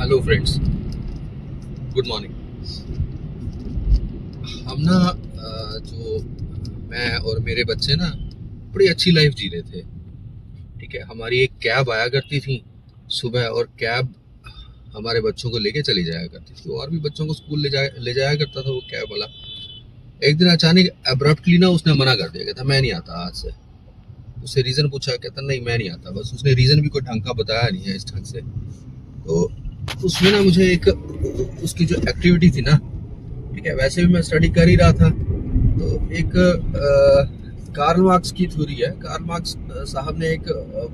Hello friends, good morning. हम ना जो मैं और मेरे बच्चे ना बड़ी अच्छी लाइफ जी रहे थे। ठीक है, हमारी एक कैब आया करती थी सुबह, और कैब हमारे बच्चों को लेके चली जाया करती थी, और भी बच्चों को स्कूल ले जाया करता था वो कैब वाला। एक दिन अचानक अब्रप्टली ना उसने मना कर दिया, कहता मैं नहीं आता आज से। उससे रीजन पूछा, कहता नहीं मैं नहीं आता। बस उसने रीजन भी कोई ढंग का बताया नहीं है इस ढंग से। तो उसमें ना मुझे एक उसकी जो एक्टिविटी थी ना, ठीक है, वैसे भी मैं स्टडी कर ही रहा था, तो एक कार्ल मार्क्स की थ्योरी है। कार्ल मार्क्स साहब ने एक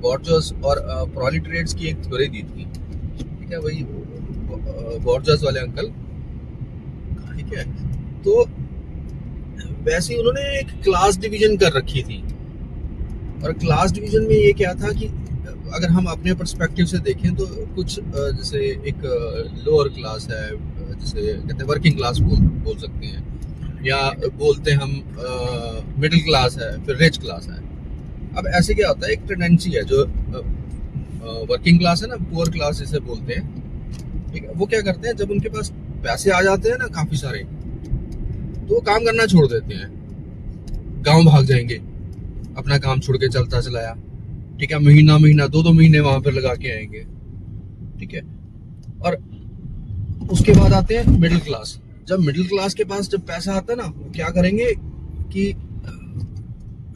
बॉर्जस और प्रोलेटरिएट्स की एक थ्योरी दी थी। ठीक है, वही बॉर्जस वाले अंकल। ठीक है, तो वैसे ही उन्होंने एक क्लास डिवीजन कर रखी थी, और क्लास डिवीजन में ये क्या था कि अगर हम अपने पर्सपेक्टिव से देखें तो कुछ जैसे एक लोअर क्लास है, जैसे कहते हैं वर्किंग क्लास बोल सकते हैं, या बोलते हम मिडिल क्लास है, फिर रिच क्लास है। अब ऐसे क्या होता है, एक टेंडेंसी है जो वर्किंग क्लास है ना, पुअर क्लास जिसे बोलते हैं। ठीक है, वो क्या करते हैं, जब उनके पास पैसे आ जाते हैं ना काफी सारे, तो वो काम करना छोड़ देते हैं, गांव भाग जाएंगे, अपना काम छोड़ के चलता चलाया। ठीक है, महीना महीना 2-2 महीने वहां पर लगा के आएंगे। ठीक है, और उसके बाद आते हैं मिडिल क्लास। जब मिडिल क्लास के पास जब पैसा आता है ना, वो क्या करेंगे कि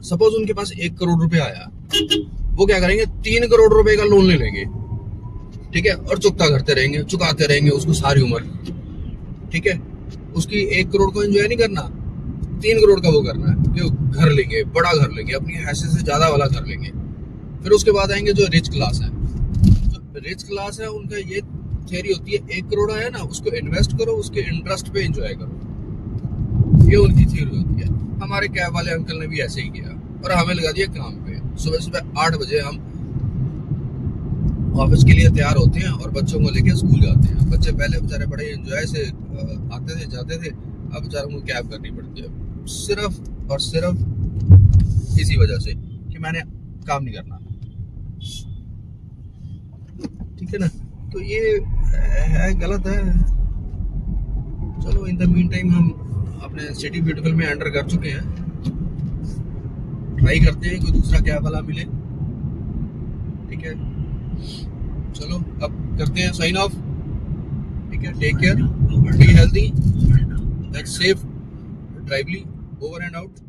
सपोज उनके पास 1 करोड़ रुपए आया, वो क्या करेंगे, 3 करोड़ रुपए का लोन ले लेंगे। ठीक है, और चुकाते रहेंगे उसको सारी उम्र। ठीक है, उसकी 1 करोड़ को एंजॉय नहीं करना, 3 करोड़ का वो करना है कि घर लेंगे, बड़ा घर लेंगे, अपनी हैसियत से ज्यादा वाला घर लेंगे। फिर उसके बाद आएंगे जो रिच क्लास है। जो रिच क्लास है उनका ये थियरी होती है, 1 करोड़ आया ना, उसको इन्वेस्ट करो, उसके इंटरेस्ट पे एंजॉय करो। ये उनकी थियरी होती है। हमारे कैब वाले अंकल ने भी ऐसे ही किया, और हमें लगा दिया काम पे। सुबह सुबह 8 बजे हम ऑफिस के लिए तैयार होते हैं और बच्चों को लेके स्कूल जाते हैं। बच्चे पहले बेचारे बड़े एंजॉय से आते थे जाते थे, अब बेचारों को कैब करनी पड़ती है, सिर्फ और सिर्फ इसी वजह से कि मैंने काम नहीं करना। ठीक है ना, तो ये है, गलत है। चलो, इन द मीन टाइम हम अपने सिटी ब्यूटीफुल में एंटर कर चुके हैं। ट्राई करते हैं कोई दूसरा कैब वाला मिले। ठीक है, चलो अब करते हैं साइन ऑफ। ठीक है, take care, be healthy, safe, ड्राइवली, ओवर एंड आउट।